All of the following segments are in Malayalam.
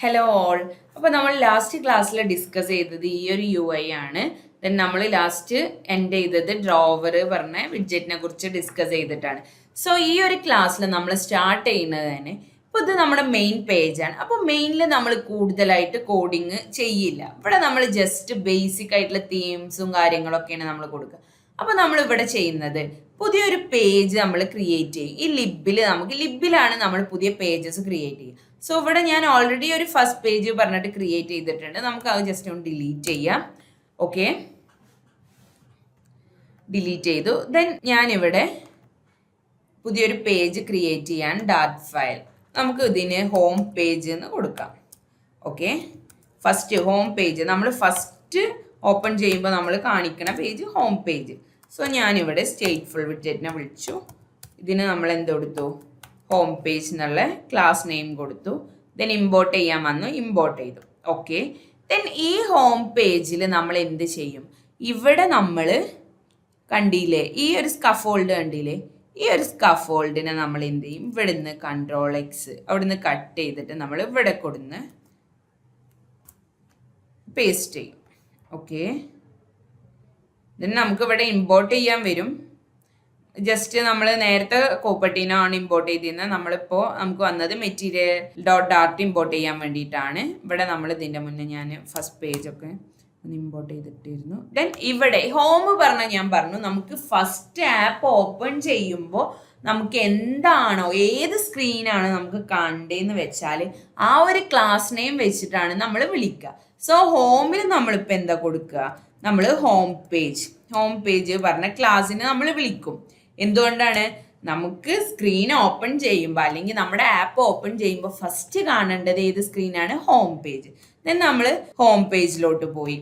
Hello all. അപ്പോൾ നമ്മൾ ലാസ്റ്റ് ക്ലാസ്സിൽ ഡിസ്കസ് ചെയ്തത് ഈ ഒരു UI ആണ്. ദെൻ നമ്മൾ ലാസ്റ്റ് എൻഡ് ചെയ്തത് ഡ്രോവർ പറഞ്ഞ വിഡ്ജറ്റിനെ കുറിച്ച് ഡിസ്കസ് ചെയ്തിട്ടാണ്. സോ ഈ ഒരു ക്ലാസ്സിൽ നമ്മൾ സ്റ്റാർട്ട് ചെയ്യുന്നത് തന്നെ ഇപ്പോൾ ഇത് നമ്മുടെ മെയിൻ പേജാണ്. അപ്പോൾ മെയിനിൽ നമ്മൾ കൂടുതലായിട്ട് കോഡിങ് ചെയ്യില്ല. ഇവിടെ നമ്മൾ ജസ്റ്റ് ബേസിക് ആയിട്ടുള്ള തീംസും കാര്യങ്ങളൊക്കെയാണ് നമ്മൾ കൊടുക്കുക. അപ്പോൾ നമ്മൾ ഇവിടെ ചെയ്യുന്നത് പുതിയൊരു പേജ് നമ്മൾ ക്രിയേറ്റ് ചെയ്യും. ഈ ലിബിലാണ് നമ്മൾ പുതിയ പേജസ് ക്രിയേറ്റ് ചെയ്യുക. സോ ഇവിടെ ഞാൻ ഓൾറെഡി ഒരു ഫസ്റ്റ് പേജ് പറഞ്ഞിട്ട് ക്രിയേറ്റ് ചെയ്തിട്ടുണ്ട്. നമുക്ക് അത് ജസ്റ്റ് ഒന്ന് ഡിലീറ്റ് ചെയ്യാം. ഓക്കെ, ഡിലീറ്റ് ചെയ്തു. ദെൻ ഞാനിവിടെ പുതിയൊരു പേജ് ക്രിയേറ്റ് ചെയ്യാൻ ഡാറ്റ് ഫയൽ നമുക്ക് ഇതിന് ഹോം പേജ് എന്ന് കൊടുക്കാം. ഓക്കെ, ഫസ്റ്റ് ഹോം പേജ് നമ്മൾ ഫസ്റ്റ് ഓപ്പൺ ചെയ്യുമ്പോൾ നമ്മൾ കാണിക്കണ പേജ് ഹോം പേജ്. സോ ഞാനിവിടെ സ്റ്റേറ്റ്ഫുൾ വിഡ്ജറ്റിനെ വിളിച്ചു. ഇതിന് നമ്മൾ എന്ത് കൊടുത്തു? ഹോം പേജ് എന്നുള്ള ക്ലാസ് നെയിം കൊടുത്തു. ദെൻ ഇമ്പോർട്ട് ചെയ്യാൻ വന്നു, ഇമ്പോർട്ട് ചെയ്തു. ഓക്കെ, ദെൻ ഈ ഹോം പേജിൽ നമ്മൾ എന്ത് ചെയ്യും? ഇവിടെ നമ്മൾ കണ്ടില്ലേ ഈ ഒരു സ്കഫോൾഡ് കണ്ടില്ലേ? ഈ ഒരു സ്കഫോൾഡിനെ നമ്മൾ എന്ത് ചെയ്യും? ഇവിടുന്ന് Ctrl+X അവിടുന്ന് കട്ട് ചെയ്തിട്ട് നമ്മൾ ഇവിടെ കൊടുന്ന് പേസ്റ്റ് ചെയ്യും. ഓക്കെ, ദെൻ നമുക്ക് ഇവിടെ ഇമ്പോർട്ട് ചെയ്യാൻ വരും. ജസ്റ്റ് നമ്മൾ നേരത്തെ കോപ്പർട്ടീനോ ആണ് ഇമ്പോർട്ട് ചെയ്തിരുന്നത്. നമ്മളിപ്പോൾ നമുക്ക് വന്നത് മെറ്റീരിയൽ.dart ഇമ്പോർട്ട് ചെയ്യാൻ വേണ്ടിയിട്ടാണ്. ഇവിടെ നമ്മൾ ഇതിൻ്റെ മുന്നേ ഞാൻ ഫസ്റ്റ് പേജൊക്കെ ഒന്ന് ഇമ്പോർട്ട് ചെയ്തിട്ടിരുന്നു. ദെൻ ഇവിടെ ഹോം ഞാൻ പറഞ്ഞു നമുക്ക് ഫസ്റ്റ് ആപ്പ് ഓപ്പൺ ചെയ്യുമ്പോൾ നമുക്ക് എന്താണോ ഏത് സ്ക്രീനാണ് നമുക്ക് കണ്ടേന്ന് വെച്ചാൽ ആ ഒരു ക്ലാസ് നെയിം വെച്ചിട്ടാണ് നമ്മൾ വിളിക്കുക. സോ ഹോമിൽ നമ്മളിപ്പോൾ എന്താ കൊടുക്കുക? നമ്മൾ ഹോം പേജ് പറഞ്ഞ ക്ലാസ്സിന് നമ്മൾ വിളിക്കും. എന്തുകൊണ്ടാണ്? നമുക്ക് സ്ക്രീൻ ഓപ്പൺ ചെയ്യുമ്പോൾ അല്ലെങ്കിൽ നമ്മുടെ ആപ്പ് ഓപ്പൺ ചെയ്യുമ്പോൾ ഫസ്റ്റ് കാണേണ്ടത് ഏത് സ്ക്രീനാണ്? Home page. ദെൻ നമ്മൾ ഹോം പേജിലോട്ട് പോയി.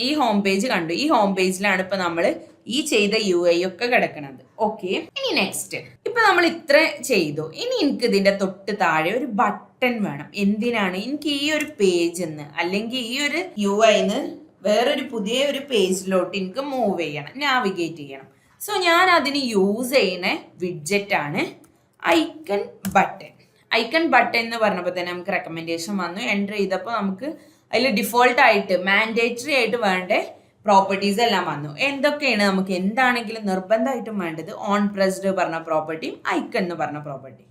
ഈ ഹോം പേജ് കണ്ടു. ഈ ഹോം പേജിലാണ് ഇപ്പൊ നമ്മൾ ഈ ചെയ്ത UI ഒക്കെ കിടക്കുന്നത്. ഓക്കെ, ഇനി നെക്സ്റ്റ് ഇപ്പൊ നമ്മൾ ഇത്ര ചെയ്തു. ഇനി എനിക്ക് ഇതിന്റെ തൊട്ട് താഴെ ഒരു ബട്ടൺ വേണം. എന്തിനാണ്? എനിക്ക് ഈ ഒരു പേജ് അല്ലെങ്കിൽ ഈ ഒരു UI വേറൊരു പുതിയ ഒരു പേജിലോട്ട് എനിക്ക് മൂവ് ചെയ്യണം, നാവിഗേറ്റ് ചെയ്യണം. സോ ഞാൻ അതിന് യൂസ് ചെയ്യുന്ന വിഡ്ജറ്റ് ആണ് ഐക്കൺ ബട്ടൺ എന്ന് പറഞ്ഞപ്പോൾ തന്നെ നമുക്ക് റെക്കമെൻഡേഷൻ വന്നു. എൻ്റർ ചെയ്തപ്പോൾ നമുക്ക് അതിൽ ഡിഫോൾട്ടായിട്ട് മാൻഡേറ്ററി ആയിട്ട് വേണ്ട പ്രോപ്പർട്ടീസ് എല്ലാം വന്നു. എന്തൊക്കെയാണ്? നമുക്ക് എന്താണെങ്കിലും നിർബന്ധമായിട്ടും വേണ്ടത് ഓൺ പ്രസ്ഡ് പറഞ്ഞ പ്രോപ്പർട്ടിയും ഐക്കൺ എന്ന് പറഞ്ഞ പ്രോപ്പർട്ടി.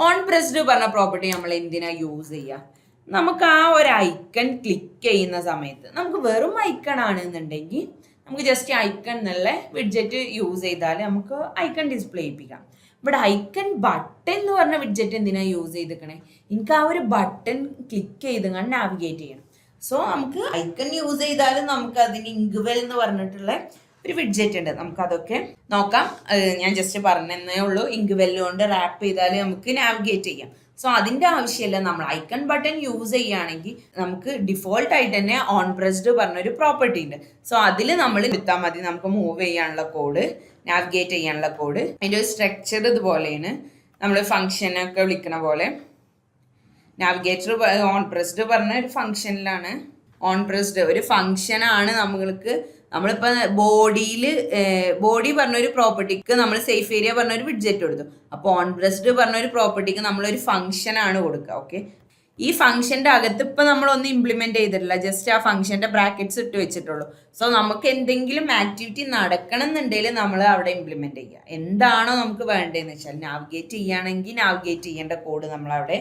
ഓൺ പ്രസ്ഡ് പറഞ്ഞ പ്രോപ്പർട്ടി നമ്മൾ എന്തിനാ യൂസ് ചെയ്യുക? നമുക്ക് ആ ഒരു ഐക്കൺ ക്ലിക്ക് ചെയ്യുന്ന സമയത്ത് നമുക്ക് വെറും ഐക്കൺ ആണെന്നുണ്ടെങ്കിൽ നമുക്ക് ജസ്റ്റ് ഐക്കൺ എന്നുള്ള വിഡ്ജറ്റ് യൂസ് ചെയ്താൽ നമുക്ക് ഐക്കൺ ഡിസ്പ്ലേ ചെയ്യിപ്പിക്കാം. ഇവിടെ ഐക്കൺ ബട്ടൺ എന്ന് പറഞ്ഞ വിഡ്ജറ്റ് എന്തിനാണ് യൂസ് ചെയ്തിരിക്കണേ? എനിക്ക് ആ ഒരു ബട്ടൺ ക്ലിക്ക് ചെയ്ത് നാവിഗേറ്റ് ചെയ്യണം. സോ നമുക്ക് ഐക്കൺ യൂസ് ചെയ്താലും നമുക്ക് അതിന് ഇങ്ക്വെൽ എന്ന് പറഞ്ഞിട്ടുള്ള ഒരു വിഡ്ജറ്റ് ഉണ്ട്. നമുക്കതൊക്കെ നോക്കാം. ഞാൻ ജസ്റ്റ് പറഞ്ഞതേ ഉള്ളൂ. ഇങ്ക്വെൽ കൊണ്ട് റാപ്പ് ചെയ്താൽ നമുക്ക് നാവിഗേറ്റ് ചെയ്യാം. സോ അതിൻ്റെ ആവശ്യമില്ല. നമ്മൾ ഐക്കൺ ബട്ടൺ യൂസ് ചെയ്യുകയാണെങ്കിൽ നമുക്ക് ഡിഫോൾട്ട് ആയിട്ട് തന്നെ ഓൺ പ്രസ്ഡ് പറഞ്ഞൊരു പ്രോപ്പർട്ടി ഉണ്ട്. സോ അതിൽ നമ്മൾ എടുത്താൽ മതി. നമുക്ക് മൂവ് ചെയ്യാനുള്ള കോഡ്, നാവിഗേറ്റ് ചെയ്യാനുള്ള കോഡ്. അതിൻ്റെ ഒരു സ്ട്രക്ചർ ഇതുപോലെയാണ്. നമ്മൾ ഫംഗ്ഷനൊക്കെ വിളിക്കണ പോലെ നാവിഗേറ്റർ ഓൺ പ്രസ്ഡ് പറഞ്ഞ ഒരു ഫംഗ്ഷനിലാണ്. ഓൺ പ്രസ്ഡ് ഒരു ഫംഗ്ഷനാണ്. നമ്മളിപ്പോൾ ബോഡി പറഞ്ഞൊരു പ്രോപ്പർട്ടിക്ക് നമ്മൾ സേഫ് ഏരിയ പറഞ്ഞൊരു വിഡ്ജറ്റ് കൊടുത്തു. അപ്പോൾ ഓൺ പ്രസ്ഡ് പറഞ്ഞൊരു പ്രോപ്പർട്ടിക്ക് നമ്മളൊരു ഫംഗ്ഷനാണ് കൊടുക്കുക. ഓക്കെ, ഈ ഫംഗ്ഷൻ്റെ അകത്ത് ഇപ്പം നമ്മളൊന്നും ഇംപ്ലിമെൻറ്റ് ചെയ്തിട്ടില്ല. ജസ്റ്റ് ആ ഫംഗ്ഷൻ്റെ ബ്രാക്കറ്റ്സ് ഇട്ട് വെച്ചിട്ടുള്ളൂ. സോ നമുക്ക് എന്തെങ്കിലും ആക്ടിവിറ്റി നടക്കണം എന്നുണ്ടെങ്കിൽ നമ്മൾ അവിടെ ഇംപ്ലിമെൻറ്റ് ചെയ്യുക. എന്താണോ നമുക്ക് വേണ്ടതെന്ന് വെച്ചാൽ നാവിഗേറ്റ് ചെയ്യുകയാണെങ്കിൽ നാവിഗേറ്റ് ചെയ്യേണ്ട കോഡ് നമ്മളവിടെ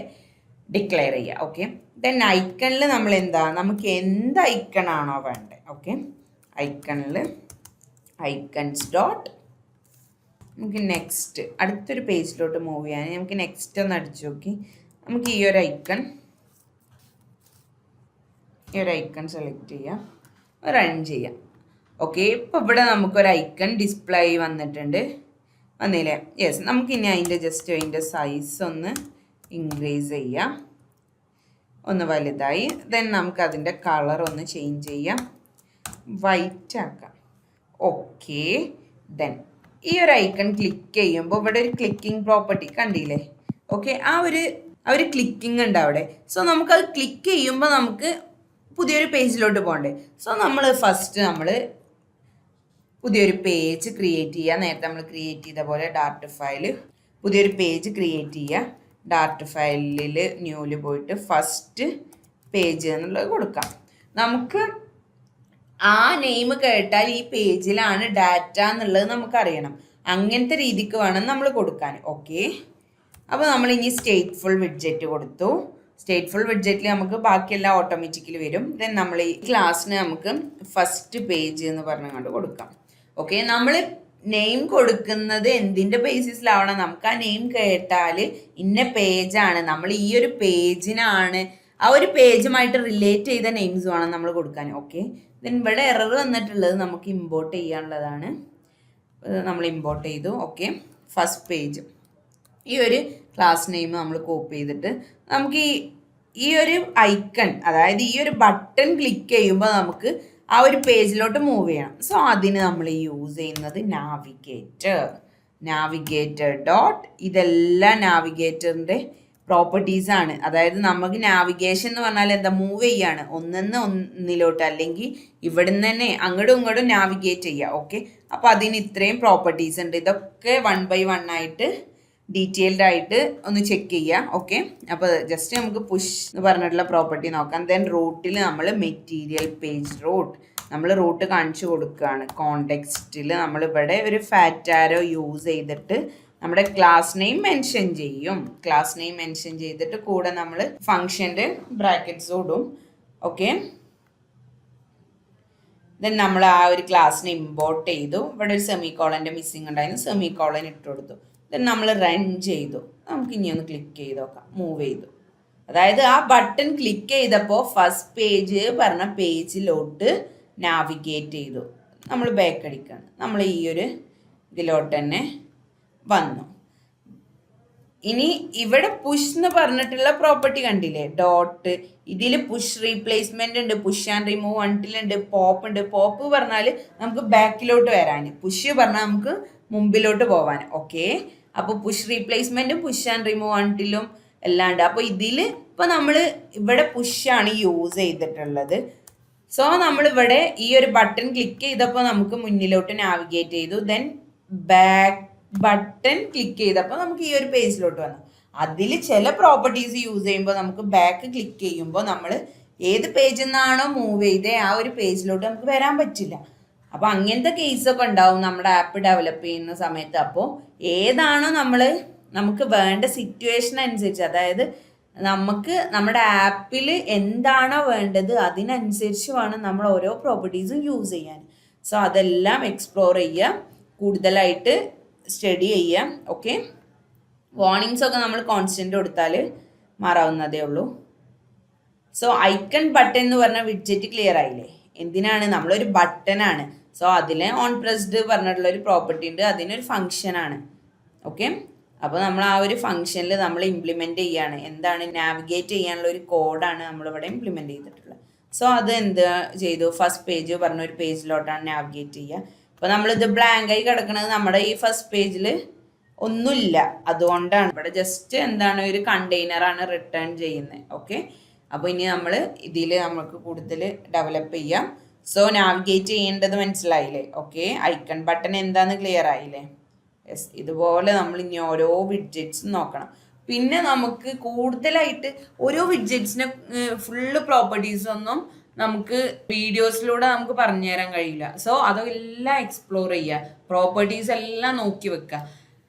ഡിക്ലെയർ ചെയ്യുക. ഓക്കെ, ദെൻ ഐക്കണിൽ നമ്മൾ നമുക്ക് എന്ത് ഐക്കണാണോ വേണ്ടത്? ഓക്കെ, ഐക്കണിൽ ഐക്കൺസ് ഡോട്ട് നമുക്ക് നെക്സ്റ്റ് അടുത്തൊരു പേജിലോട്ട് മൂവ് ചെയ്യാൻ നമുക്ക് നെക്സ്റ്റ് ഒന്ന് അടിച്ചു നോക്കി. നമുക്ക് ഈ ഒരു ഐക്കൺ സെലക്ട് ചെയ്യാം, റൺ ചെയ്യാം. ഓക്കെ, ഇപ്പോൾ ഇവിടെ നമുക്കൊരു ഐക്കൺ ഡിസ്പ്ലേ വന്നിട്ടുണ്ട്. വന്നില്ലേ? യെസ്. നമുക്കിനി അതിൻ്റെ സൈസ് ഒന്ന് ഇൻക്രീസ് ചെയ്യാം, ഒന്ന് വലുതായി. ദെൻ നമുക്ക് അതിൻ്റെ കളർ ഒന്ന് ചേഞ്ച് ചെയ്യാം, വൈറ്റ് ആക്കാം. ഓക്കെ, ദെൻ ഈ ഒരു ഐക്കൺ ക്ലിക്ക് ചെയ്യുമ്പോൾ ഇവിടെ ഒരു ക്ലിക്കിംഗ് പ്രോപ്പർട്ടി കണ്ടില്ലേ? ഓക്കെ, ആ ഒരു ക്ലിക്കിംഗ് ഉണ്ട് അവിടെ. സോ നമുക്കത് ക്ലിക്ക് ചെയ്യുമ്പോൾ നമുക്ക് പുതിയൊരു പേജിലോട്ട് പോകണ്ടേ? സോ നമ്മൾ പുതിയൊരു പേജ് ക്രിയേറ്റ് ചെയ്യുക. നേരത്തെ നമ്മൾ ക്രിയേറ്റ് ചെയ്ത പോലെ ഡാർട്ട് ഫയൽ പുതിയൊരു പേജ് ക്രിയേറ്റ് ചെയ്യുക. ഡാർട്ട് ഫയലിൽ ന്യൂവിൽ പോയിട്ട് ഫസ്റ്റ് പേജ് എന്നുള്ളത് കൊടുക്കാം. നമുക്ക് ആ നെയിം കേട്ടാൽ ഈ പേജിലാണ് ഡാറ്റ എന്നുള്ളത് നമുക്കറിയണം. അങ്ങനത്തെ രീതിക്ക് വേണം നമ്മൾ കൊടുക്കാൻ. ഓക്കെ, അപ്പോൾ നമ്മൾ ഇനി സ്റ്റേറ്റ്ഫുൾ വിഡ്ജറ്റ് കൊടുത്തു. സ്റ്റേറ്റ്ഫുൾ വിഡ്ജറ്റിൽ നമുക്ക് ബാക്കിയെല്ലാം ഓട്ടോമാറ്റിക്കലി വരും. ദെൻ നമ്മൾ ഈ ക്ലാസ്സിന് നമുക്ക് ഫസ്റ്റ് പേജ് എന്ന് പറഞ്ഞുകൊണ്ട് കൊടുക്കാം. ഓക്കെ, നമ്മൾ നെയിം കൊടുക്കുന്നത് എന്തിൻ്റെ ബേസിസിലാവണം? നമുക്ക് ആ നെയിം കേട്ടാൽ ഇന്ന പേജാണ്, നമ്മൾ ഈ ഒരു പേജിനാണ്, ആ ഒരു പേജുമായിട്ട് റിലേറ്റ് ചെയ്ത നെയിംസ് വേണം നമ്മൾ കൊടുക്കാൻ. ഓക്കെ, ദെൻ ഇവിടെ എറർ വന്നിട്ടുള്ളത് നമുക്ക് ഇമ്പോർട്ട് ചെയ്യാനുള്ളതാണ്. നമ്മൾ ഇമ്പോർട്ട് ചെയ്തു. ഓക്കെ, ഫസ്റ്റ് പേജ് ഈ ഒരു ക്ലാസ് നെയിം നമ്മൾ കോപ്പി ചെയ്തിട്ട് നമുക്ക് ഈ ഒരു ഐക്കൺ, അതായത് ഈ ഒരു ബട്ടൺ ക്ലിക്ക് ചെയ്യുമ്പോൾ നമുക്ക് ആ ഒരു പേജിലോട്ട് മൂവ് ചെയ്യണം. സോ അതിന് നമ്മൾ യൂസ് ചെയ്യുന്നത് നാവിഗേറ്റർ ഡോട്ട്, ഇതെല്ലാം നാവിഗേറ്ററിൻ്റെ പ്രോപ്പർട്ടീസാണ്. അതായത് നമുക്ക് നാവിഗേഷൻ എന്ന് പറഞ്ഞാൽ എന്താ? മൂവ് ചെയ്യാണ് ഒന്നിന്ന് ഒന്നിലോട്ട്, അല്ലെങ്കിൽ ഇവിടുന്ന് തന്നെ അങ്ങോട്ടും ഇങ്ങോട്ടും നാവിഗേറ്റ് ചെയ്യുക. ഓക്കെ, അപ്പോൾ അതിന് ഇത്രയും പ്രോപ്പർട്ടീസ് ഉണ്ട്. ഇതൊക്കെ 1 by 1 ആയിട്ട് ഡീറ്റെയിൽഡ് ആയിട്ട് ഒന്ന് ചെക്ക് ചെയ്യുക. ഓക്കെ, അപ്പോൾ ജസ്റ്റ് നമുക്ക് പുഷ് എന്ന് പറഞ്ഞിട്ടുള്ള പ്രോപ്പർട്ടി നോക്കാം. ദെൻ റൂട്ടിൽ നമ്മൾ മെറ്റീരിയൽ പേജ് റൂട്ട്, നമ്മൾ റൂട്ട് കാണിച്ചു കൊടുക്കുകയാണ്. കോണ്ടെക്സ്റ്റിൽ നമ്മളിവിടെ ഒരു ഫാറ്റ് ആരോ യൂസ് ചെയ്തിട്ട് നമ്മുടെ ക്ലാസ് നെയിം മെൻഷൻ ചെയ്യും. ക്ലാസ് നെയിം മെൻഷൻ ചെയ്തിട്ട് കൂടെ നമ്മൾ ഫംഗ്ഷൻ്റെ ബ്രാക്കറ്റ്സ് ഇടും. ഓക്കെ, ദെൻ നമ്മൾ ആ ഒരു ക്ലാസ്സിനെ ഇമ്പോർട്ട് ചെയ്തു. ഇവിടെ ഒരു സെമിക്കോളൻ്റെ മിസ്സിങ് ഉണ്ടായിരുന്നു, സെമിക്കോളൻ ഇട്ട് കൊടുത്തു. ദെൻ നമ്മൾ റൺ ചെയ്തു. നമുക്ക് ഇനി ഒന്ന് ക്ലിക്ക് ചെയ്ത് നോക്കാം. മൂവ് ചെയ്തു, അതായത് ആ ബട്ടൺ ക്ലിക്ക് ചെയ്തപ്പോൾ ഫസ്റ്റ് പേജ് പറഞ്ഞ പേജിലോട്ട് നാവിഗേറ്റ് ചെയ്തു. നമ്മൾ ബാക്ക് അടിക്കുകയാണ്. നമ്മൾ ഈ ഒരു ഇതിലോട്ട് തന്നെ വന്നു. ഇനി ഇവിടെ പുഷ് എന്ന് പറഞ്ഞിട്ടുള്ള പ്രോപ്പർട്ടി കണ്ടില്ലേ? ഡോട്ട്, ഇതിൽ പുഷ് റീപ്ലേസ്മെന്റ് ഉണ്ട്, പുഷ് ആൻഡ് റിമൂവ് അൺടിലുണ്ട്, പോപ്പ് ഉണ്ട്. പോപ്പ് പറഞ്ഞാൽ നമുക്ക് ബാക്കിലോട്ട് വരാൻ, പുഷ് പറഞ്ഞാൽ നമുക്ക് മുമ്പിലോട്ട് പോവാൻ. ഓക്കെ, അപ്പോൾ പുഷ് റീപ്ലേസ്മെന്റും പുഷ് ആൻഡ് റിമൂവ് അൺടിലും എല്ലാം ഉണ്ട്. അപ്പോൾ ഇതിൽ ഇപ്പോൾ നമ്മൾ ഇവിടെ പുഷാണ് യൂസ് ചെയ്തിട്ടുള്ളത്. സോ നമ്മളിവിടെ ഈ ഒരു ബട്ടൺ ക്ലിക്ക് ചെയ്തപ്പോൾ നമുക്ക് മുന്നിലോട്ട് നാവിഗേറ്റ് ചെയ്തു. ദെൻ ബാക്ക് ബട്ടൺ ക്ലിക്ക് ചെയ്തപ്പോൾ നമുക്ക് ഈ ഒരു പേജിലോട്ട് വന്നു. അതിൽ ചില പ്രോപ്പർട്ടീസ് യൂസ് ചെയ്യുമ്പോൾ നമുക്ക് ബാക്ക് ക്ലിക്ക് ചെയ്യുമ്പോൾ നമ്മൾ ഏത് പേജിൽ നിന്നാണോ മൂവ് ചെയ്തേ ആ ഒരു പേജിലോട്ട് നമുക്ക് വരാൻ പറ്റില്ല. അപ്പോൾ അങ്ങനത്തെ കേസൊക്കെ ഉണ്ടാവും നമ്മുടെ ആപ്പ് ഡെവലപ്പ് ചെയ്യുന്ന സമയത്ത്. അപ്പോൾ ഏതാണോ നമുക്ക് വേണ്ട സിറ്റുവേഷൻ അനുസരിച്ച്, അതായത് നമുക്ക് നമ്മുടെ ആപ്പിൽ എന്താണോ വേണ്ടത് അതിനനുസരിച്ച് വേണം നമ്മൾ ഓരോ പ്രോപ്പർട്ടീസും യൂസ് ചെയ്യാൻ. സോ അതെല്ലാം എക്സ്പ്ലോർ ചെയ്യുക, കൂടുതലായിട്ട് സ്റ്റഡി ചെയ്യാം. ഓക്കെ, വാർണിങ്സ് ഒക്കെ നമ്മൾ കോൺസ്റ്റന്റ് കൊടുത്താൽ മാറാവുന്നതേ ഉള്ളൂ. സോ ഐക്കൺ ബട്ടൺ എന്ന് പറഞ്ഞ വിഡ്ജറ്റ് ക്ലിയർ ആയില്ലേ? എന്തിനാണ്? നമ്മളൊരു ബട്ടനാണ്. സോ അതിൽ ഓൺ പ്രസ്ഡ് പറഞ്ഞിട്ടുള്ള ഒരു പ്രോപ്പർട്ടി ഉണ്ട്, അതിനൊരു ഫംഗ്ഷനാണ്. ഓക്കെ, അപ്പോൾ നമ്മൾ ആ ഒരു ഫംഗ്ഷനിൽ നമ്മൾ ഇംപ്ലിമെൻറ്റ് ചെയ്യാണ്. എന്താണ്? നാവിഗേറ്റ് ചെയ്യാനുള്ള ഒരു കോഡാണ് നമ്മളിവിടെ ഇംപ്ലിമെൻറ്റ് ചെയ്തിട്ടുള്ളത്. സോ അത് എന്ത് ചെയ്തു? ഫസ്റ്റ് പേജ് പറഞ്ഞ ഒരു പേജിലോട്ടാണ് നാവിഗേറ്റ് ചെയ്യുക. അപ്പോൾ നമ്മളിത് ബ്ലാങ്ക് ആയി കിടക്കുന്നത് നമ്മുടെ ഈ ഫസ്റ്റ് പേജിൽ ഒന്നുമില്ല, അതുകൊണ്ടാണ്. ഇവിടെ ജസ്റ്റ് എന്താണ് ഒരു കണ്ടെയ്നറാണ് റിട്ടേൺ ചെയ്യുന്നത്. ഓക്കെ, അപ്പോൾ ഇനി നമ്മൾ ഇതിൽ നമുക്ക് കൂടുതൽ ഡെവലപ്പ് ചെയ്യാം. സോ നാവിഗേറ്റ് ചെയ്യേണ്ടത് മനസ്സിലായില്ലേ? ഓക്കെ, ഐക്കൺ ബട്ടൺ എന്താണെന്ന് ക്ലിയർ ആയില്ലേ? യെസ്, ഇതുപോലെ നമ്മൾ ഇനി ഓരോ വിഡ്ജറ്റ്സും നോക്കണം. പിന്നെ നമുക്ക് കൂടുതലായിട്ട് ഓരോ വിഡ്ജറ്റ്സിനെ ഫുള്ള് പ്രോപ്പർട്ടീസൊന്നും നമുക്ക് വീഡിയോസിലൂടെ നമുക്ക് പറഞ്ഞു തരാൻ കഴിയില്ല. സോ അതെല്ലാം എക്സ്പ്ലോർ ചെയ്യുക, പ്രോപ്പർട്ടീസ് എല്ലാം നോക്കി വെക്കുക.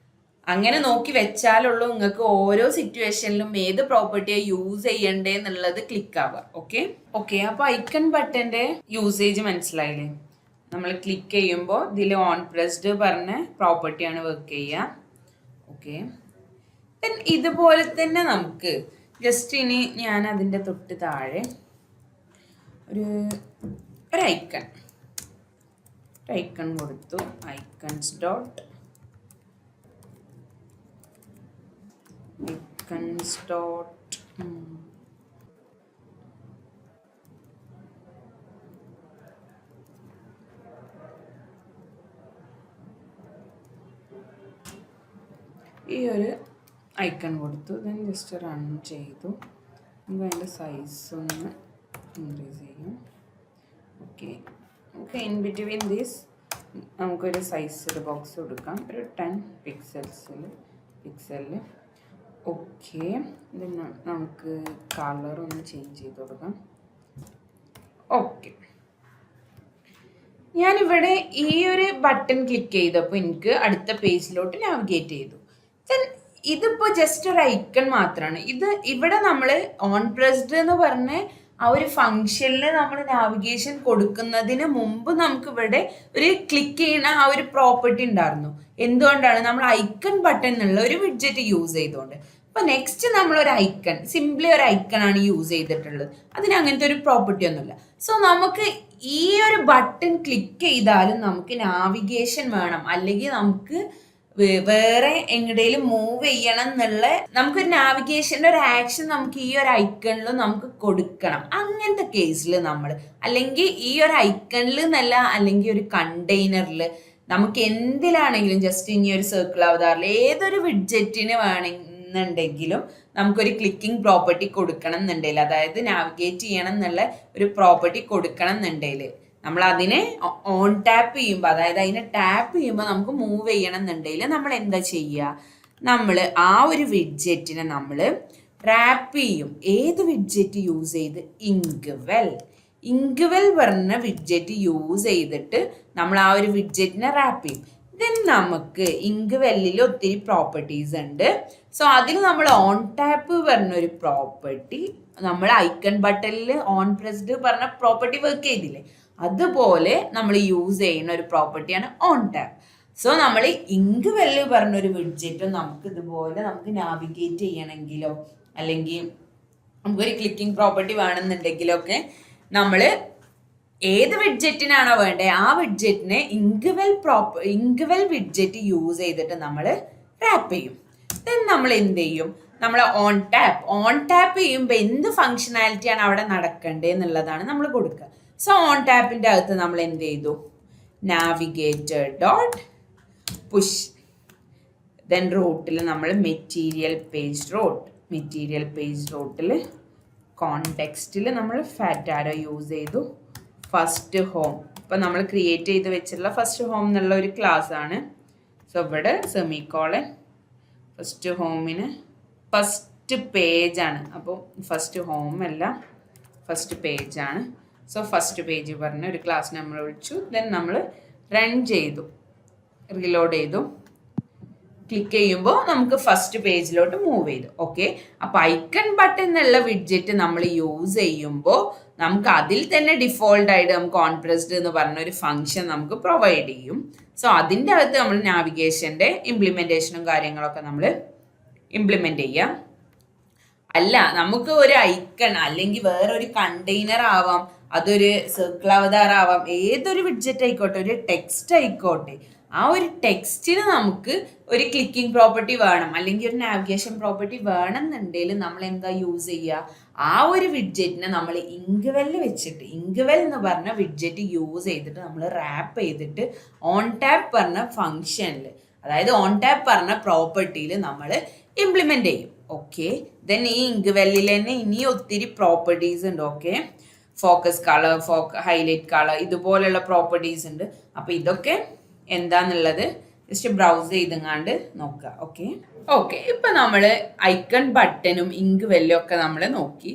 അങ്ങനെ നോക്കി വെച്ചാലുള്ളൂ നിങ്ങൾക്ക് ഓരോ സിറ്റുവേഷനിലും ഏത് പ്രോപ്പർട്ടിയാണ് യൂസ് ചെയ്യണ്ടേ എന്നുള്ളത് ക്ലിക്ക് ആവുക. ഓക്കെ, അപ്പോൾ ഐക്കൺ ബട്ടൻ്റെ യൂസേജ് മനസ്സിലായില്ലേ? നമ്മൾ ക്ലിക്ക് ചെയ്യുമ്പോൾ ഇതിൽ ഓൺ പ്രസ്ഡ് പറഞ്ഞ പ്രോപ്പർട്ടിയാണ് വർക്ക് ചെയ്യുക. ഓക്കെ, ദെൻ ഇതുപോലെ തന്നെ നമുക്ക് ജസ്റ്റ് ഇനി ഞാൻ അതിൻ്റെ തൊട്ട് താഴെ ഒരു ഐക്കൺ കൊടുത്തു. ഐക്കൺസ് ഡോട്ട് ഈ ഒരു ഐക്കൺ കൊടുത്തു. ദെൻ ജസ്റ്റ് റൺ ചെയ്തു. നമുക്ക് അതിൻ്റെ സൈസ് ഒന്ന് ഇൻക്രീസ് ചെയ്യും. ഓക്കെ, ഇൻ ബിറ്റ്വീൻ ദീസ് നമുക്കൊരു സൈസ് ഒരു ബോക്സ് കൊടുക്കാം. ഒരു 10 പിക്സലിൽ ഓക്കെ, നമുക്ക് കളർ ഒന്ന് ചേഞ്ച് ചെയ്ത് കൊടുക്കാം. ഓക്കെ, ഞാനിവിടെ ഈ ഒരു ബട്ടൺ ക്ലിക്ക് ചെയ്തപ്പോൾ എനിക്ക് അടുത്ത പേജിലോട്ട് നാവിഗേറ്റ് ചെയ്തു. ഇതിപ്പോൾ ജസ്റ്റ് ഒരു ഐക്കൺ മാത്രമാണ്. ഇവിടെ നമ്മൾ ഓൺ പ്രസ്ഡ് എന്ന് പറഞ്ഞ ആ ഒരു ഫംഗ്ഷനിൽ നമ്മൾ നാവിഗേഷൻ കൊടുക്കുന്നതിന് മുമ്പ് നമുക്ക് ഇവിടെ ഒരു ക്ലിക്ക് ചെയ്യുന്ന ആ ഒരു പ്രോപ്പർട്ടി ഉണ്ടായിരുന്നു. എന്തുകൊണ്ടാണ്? നമ്മൾ ഐക്കൺ ബട്ടൺ എന്നുള്ള ഒരു വിഡ്ജറ്റ് യൂസ് ചെയ്തുകൊണ്ട്. അപ്പൊ നെക്സ്റ്റ് നമ്മൾ ഒരു ഐക്കൺ, സിംപ്ലി ഒരു ഐക്കൺ ആണ് യൂസ് ചെയ്തിട്ടുള്ളത്. അതിന് അങ്ങനത്തെ ഒരു പ്രോപ്പർട്ടി ഒന്നുമില്ല. സോ നമുക്ക് ഈ ഒരു ബട്ടൺ ക്ലിക്ക് ചെയ്താലും നമുക്ക് നാവിഗേഷൻ വേണം, അല്ലെങ്കിൽ നമുക്ക് വേറെ എങ്ങടേലും മൂവ് ചെയ്യണം എന്നുള്ള നമുക്കൊരു നാവിഗേഷൻ്റെ ഒരു ആക്ഷൻ നമുക്ക് ഈ ഒരു ഐക്കണിൽ നമുക്ക് കൊടുക്കണം. അങ്ങനത്തെ കേസിൽ നമ്മൾ, അല്ലെങ്കിൽ ഈ ഒരു ഐക്കണിൽ എന്നല്ല, അല്ലെങ്കിൽ ഒരു കണ്ടെയ്നറിൽ, നമുക്ക് എന്തിലാണെങ്കിലും ജസ്റ്റ് ഇനി ഒരു സർക്കിൾ അവതാറിൽ ഏതൊരു വിഡ്ജറ്റിന് വേണമെന്നുണ്ടെങ്കിലും നമുക്കൊരു ക്ലിക്കിംഗ് പ്രോപ്പർട്ടി കൊടുക്കണം എന്നുണ്ടെങ്കിൽ, അതായത് നാവിഗേറ്റ് ചെയ്യണം എന്നുള്ള ഒരു പ്രോപ്പർട്ടി കൊടുക്കണം എന്നുണ്ടെങ്കിൽ നമ്മൾ അതിനെ ഓൺ ടാപ്പ് ചെയ്യുമ്പോൾ, അതായത് അതിനെ ടാപ്പ് ചെയ്യുമ്പോൾ നമുക്ക് മൂവ് ചെയ്യണം എന്നുണ്ടെങ്കിൽ നമ്മൾ എന്താ ചെയ്യുക? നമ്മൾ ആ ഒരു വിഡ്ജറ്റിനെ നമ്മൾ റാപ്പ് ചെയ്യും. ഏത് വിഡ്ജറ്റ് യൂസ് ചെയ്ത്? ഇങ്ക്വെൽ പറഞ്ഞ വിഡ്ജറ്റ് യൂസ് ചെയ്തിട്ട് നമ്മൾ ആ ഒരു വിഡ്ജറ്റിനെ റാപ്പ് ചെയ്യും. ദെൻ നമുക്ക് ഇങ്ക്വെല്ലിൽ ഒത്തിരി പ്രോപ്പർട്ടീസ് ഉണ്ട്. സോ അതിൽ നമ്മൾ ഓൺ ടാപ്പ് പറഞ്ഞൊരു പ്രോപ്പർട്ടി, നമ്മൾ ഐക്കൺ ബട്ടണിൽ ഓൺ പ്രസ്ഡ് പറഞ്ഞ പ്രോപ്പർട്ടി വർക്ക് ചെയ്തില്ലേ, അതുപോലെ നമ്മൾ യൂസ് ചെയ്യുന്ന ഒരു പ്രോപ്പർട്ടിയാണ് ഓൺ ടാപ്പ്. സോ നമ്മൾ ഇങ്ക്വെല്ല് പറഞ്ഞൊരു വിഡ്ജറ്റും നമുക്ക് ഇതുപോലെ നമുക്ക് നാവിഗേറ്റ് ചെയ്യണമെങ്കിലോ, അല്ലെങ്കിൽ നമുക്കൊരു ക്ലിക്കിംഗ് പ്രോപ്പർട്ടി വേണമെന്നുണ്ടെങ്കിലോ ഒക്കെ നമ്മൾ ഏത് വിഡ്ജറ്റിനാണോ വേണ്ടത് ആ വിഡ്ജറ്റിനെ ഇങ്ക്വെൽ വിഡ്ജറ്റ് യൂസ് ചെയ്തിട്ട് നമ്മൾ റാപ്പ് ചെയ്യും. ദെൻ നമ്മൾ എന്ത് ചെയ്യും? നമ്മൾ ഓൺ ടാപ്പ് ചെയ്യുമ്പോൾ എന്ത് ഫങ്ഷനാലിറ്റിയാണ് അവിടെ നടക്കേണ്ടത് എന്നുള്ളതാണ് നമ്മൾ കൊടുക്കുക. സോ ഓൺ ടാപ്പിൻ്റെ അകത്ത് നമ്മൾ എന്ത് ചെയ്തു? നാവിഗേറ്റർ ഡോട്ട് പുഷ്, ദെൻ റൂട്ടിൽ നമ്മൾ മെറ്റീരിയൽ പേജ് റോട്ടിൽ കോണ്ടെക്സ്റ്റിൽ നമ്മൾ ഫാറ്റ് ആരോ യൂസ് ചെയ്തു. ഫസ്റ്റ് ഹോം, ഇപ്പം നമ്മൾ ക്രിയേറ്റ് ചെയ്ത് വെച്ചിട്ടുള്ള ഫസ്റ്റ് ഹോം എന്നുള്ള ഒരു ക്ലാസ് ആണ്. സോ ഇവിടെ സെമിക്കോളൻ ഫസ്റ്റ് ഹോമിന് ഫസ്റ്റ് പേജാണ്. അപ്പോൾ ഫസ്റ്റ് ഹോം അല്ല, ഫസ്റ്റ് പേജാണ്. സോ ഫസ്റ്റ് പേജ് പറഞ്ഞ ഒരു ക്ലാസ് നമ്മൾ വിളിച്ചു. ദെൻ നമ്മൾ റൺ ചെയ്തു, റീലോഡ് ചെയ്തു. ക്ലിക്ക് ചെയ്യുമ്പോൾ നമുക്ക് ഫസ്റ്റ് പേജിലോട്ട് മൂവ് ചെയ്തു. ഓക്കെ, അപ്പോൾ ഐക്കൺ ബട്ടൺ എന്നുള്ള വിഡ്ജറ്റ് നമ്മൾ യൂസ് ചെയ്യുമ്പോൾ നമുക്ക് അതിൽ തന്നെ ഡിഫോൾട്ടായിട്ട് നമുക്ക് ഓൺ പ്രസ്ഡ് എന്ന് പറഞ്ഞ ഒരു ഫംഗ്ഷൻ നമുക്ക് പ്രൊവൈഡ് ചെയ്യും. സോ അതിൻ്റെ അകത്ത് നമ്മൾ നാവിഗേഷൻ്റെ ഇംപ്ലിമെൻറ്റേഷനും കാര്യങ്ങളൊക്കെ നമ്മൾ ഇംപ്ലിമെൻ്റ് ചെയ്യാം. അല്ല, നമുക്ക് ഒരു ഐക്കൺ അല്ലെങ്കിൽ വേറൊരു കണ്ടെയ്നർ ആവാം, അതൊരു സർക്കിൾ അവതാർ ആവാം, ഏതൊരു വിഡ്ജറ്റ് ആയിക്കോട്ടെ, ഒരു ടെക്സ്റ്റ് ആയിക്കോട്ടെ, ആ ഒരു ടെക്സ്റ്റിന് നമുക്ക് ഒരു ക്ലിക്കിംഗ് പ്രോപ്പർട്ടി വേണം, അല്ലെങ്കിൽ ഒരു നാവിഗേഷൻ പ്രോപ്പർട്ടി വേണം എന്നുണ്ടെങ്കിൽ നമ്മൾ എന്താ യൂസ് ചെയ്യുക? ആ ഒരു വിഡ്ജറ്റിനെ നമ്മൾ ഇങ്ക്വെല്ലിൽ വെച്ചിട്ട്, ഇങ്ക്വെൽ എന്ന് പറഞ്ഞ വിഡ്ജറ്റ് യൂസ് ചെയ്തിട്ട് നമ്മൾ റാപ്പ് ചെയ്തിട്ട് ഓൺ ടാപ്പ് പറഞ്ഞ ഫംഗ്ഷനിൽ, അതായത് ഓൺ ടാപ്പ് പറഞ്ഞ പ്രോപ്പർട്ടിയിൽ നമ്മൾ ഇംപ്ലിമെൻ്റ് ചെയ്യും. ഓക്കെ, ദെൻ ഈ ഇങ്ക്വെല്ലിൽ തന്നെ ഇനി ഒത്തിരി പ്രോപ്പർട്ടീസ് ഉണ്ട്. Okay, focus colour, highlight colour, ഇതുപോലുള്ള പ്രോപ്പർട്ടീസ് ഉണ്ട്. അപ്പോൾ ഇതൊക്കെ എന്താന്നുള്ളത് ജസ്റ്റ് ബ്രൗസ് ചെയ്തെങ്ങാണ്ട് നോക്കുക. ഓക്കെ, ഇപ്പം നമ്മൾ ഐക്കൺ ബട്ടണും ഇങ്ക്വെല്ലും ഒക്കെ നമ്മൾ നോക്കി.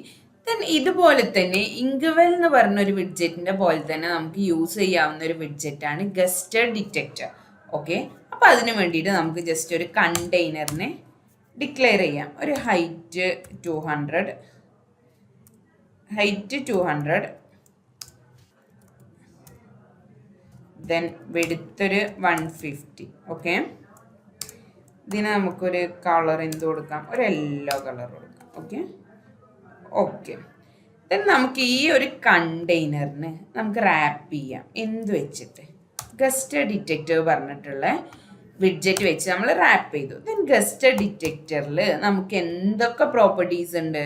ദെൻ ഇതുപോലെ തന്നെ ഇങ്ക്വെൽ എന്ന് പറഞ്ഞൊരു വിഡ്ജറ്റിൻ്റെ പോലെ തന്നെ നമുക്ക് യൂസ് ചെയ്യാവുന്ന ഒരു വിഡ്ജറ്റാണ് ഗസ്റ്റർ ഡിറ്റക്ടർ. ഓക്കെ, അപ്പോൾ അതിന് വേണ്ടിയിട്ട് നമുക്ക് ജസ്റ്റ് ഒരു കണ്ടെയ്നറിനെ ഡിക്ലെയർ ചെയ്യാം. ഒരു ഹൈറ്റ് 200, ദെൻ വെടുത്തൊരു 150. ഓക്കെ, ഇതിന് നമുക്കൊരു കളർ എന്ത് കൊടുക്കാം? ഒരു യെല്ലോ കളർ കൊടുക്കാം. ഓക്കെ, ദെൻ നമുക്ക് ഈ ഒരു കണ്ടെയ്നറിന് നമുക്ക് റാപ്പ് ചെയ്യാം. എന്ത് വെച്ചിട്ട്? ഗസ്റ്റർ ഡിറ്റക്ടർ പറഞ്ഞിട്ടുള്ള വിഡ്ജറ്റ് വെച്ച് നമ്മൾ റാപ്പ് ചെയ്തു. ദെൻ ഗസ്റ്റർ ഡിറ്റക്ടറിൽ നമുക്ക് എന്തൊക്കെ പ്രോപ്പർട്ടീസ് ഉണ്ട്?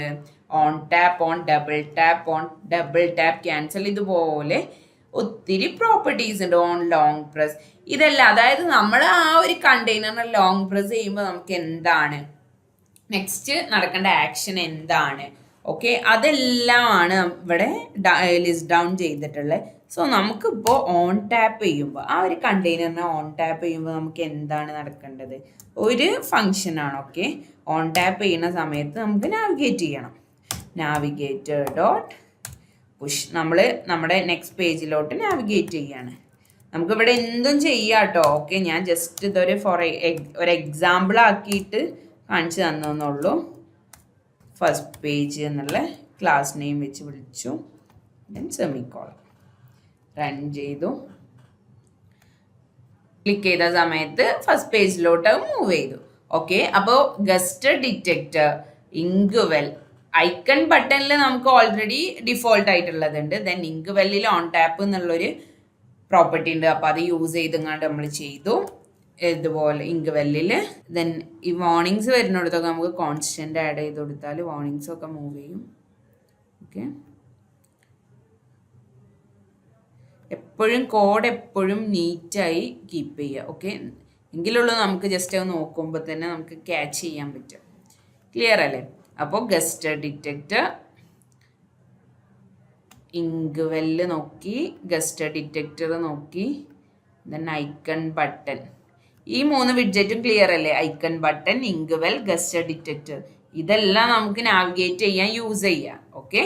On tap, on double tap, cancel, ഇതുപോലെ ഒത്തിരി പ്രോപ്പർട്ടീസ് ഉണ്ട്. ഓൺ ലോങ് പ്രസ്, ഇതെല്ലാം, അതായത് നമ്മൾ ആ ഒരു കണ്ടെയ്നറിനെ ലോങ് പ്രസ് ചെയ്യുമ്പോൾ നമുക്ക് എന്താണ് നെക്സ്റ്റ് നടക്കേണ്ട ആക്ഷൻ എന്താണ്? ഓക്കെ, അതെല്ലാമാണ് ഇവിടെ ലിസ്റ്റ് ഡൗൺ ചെയ്തിട്ടുള്ളത്. സോ നമുക്കിപ്പോൾ ഓൺ ടാപ്പ് ചെയ്യുമ്പോൾ, ആ ഒരു കണ്ടെയ്നറിനെ ഓൺ ടാപ്പ് ചെയ്യുമ്പോൾ നമുക്ക് എന്താണ് നടക്കേണ്ടത്? ഒരു ഫങ്ഷനാണ്. ഓക്കെ, ഓൺ ടാപ്പ് ചെയ്യുന്ന സമയത്ത് നമുക്ക് നാവിഗേറ്റ് ചെയ്യണം. നാവിഗേറ്റർ ഡോട്ട് പുഷ്, നമ്മൾ നമ്മുടെ നെക്സ്റ്റ് പേജിലോട്ട് നാവിഗേറ്റ് ചെയ്യാണ്. നമുക്കിവിടെ എന്തും ചെയ്യാം കേട്ടോ. ഓക്കെ, ഞാൻ ജസ്റ്റ് ഇതൊരു ഒരു എക്സാമ്പിൾ ആക്കിയിട്ട് കാണിച്ചു തന്നെന്നുള്ളൂ. ഫസ്റ്റ് പേജ് എന്നുള്ള ക്ലാസ് നെയിം വെച്ച് വിളിച്ചു, ദെൻ സെമിക്കോളൻ, റൺ ചെയ്തു. ക്ലിക്ക് ചെയ്ത സമയത്ത് ഫസ്റ്റ് പേജിലോട്ട് മൂവ് ചെയ്തു. ഓക്കെ, അപ്പോൾ ഗസ്റ്റ് ഡിറ്റക്ടർ, ഇങ്ക്വെൽ, ഐക്കൺ ബട്ടണിൽ നമുക്ക് ഓൾറെഡി ഡിഫോൾട്ട് ആയിട്ടുള്ളതുണ്ട്. ദെൻ ഇങ്ക്വെല്ലിൽ ഓൺ ടാപ്പ് എന്നുള്ളൊരു പ്രോപ്പർട്ടി ഉണ്ട്, അപ്പോൾ അത് യൂസ് ചെയ്തെങ്ങാണ്ട് നമ്മൾ ചെയ്തു. ഇതുപോലെ ഇങ്ക്വെല്ലിൽ ദെൻ ഈ വാർണിങ്സ് വരുന്നിടത്തൊക്കെ നമുക്ക് കോൺസ്റ്റന്റ് ആഡ് ചെയ്ത് കൊടുത്താൽ വാർണിങ്സ് ഒക്കെ മൂവ് ചെയ്യും. ഓക്കെ, എപ്പോഴും കോഡ് എപ്പോഴും നീറ്റായി കീപ്പ് ചെയ്യുക. ഓക്കെ, എങ്കിലുള്ളൂ നമുക്ക് ജസ്റ്റ് അത് നോക്കുമ്പോൾ തന്നെ നമുക്ക് ക്യാച്ച് ചെയ്യാൻ പറ്റും. ക്ലിയർ അല്ലേ? അപ്പോൾ ഗസ്റ്റ് ഡിറ്റക്ടർ, ഇങ്ക്വെല്ല് നോക്കി, ഗസ്റ്റ് ഡിറ്റക്ടർ നോക്കി, ദെൻ ഐക്കൺ ബട്ടൺ. ഈ 3 വിഡ്ജറ്റും ക്ലിയർ അല്ലേ? ഐക്കൺ ബട്ടൺ, ഇങ്ക്വെൽ, ഗസ്റ്റ് ഡിറ്റക്ടർ, ഇതെല്ലാം നമുക്ക് നാവിഗേറ്റ് ചെയ്യാൻ യൂസ് ചെയ്യാം. ഓക്കെ.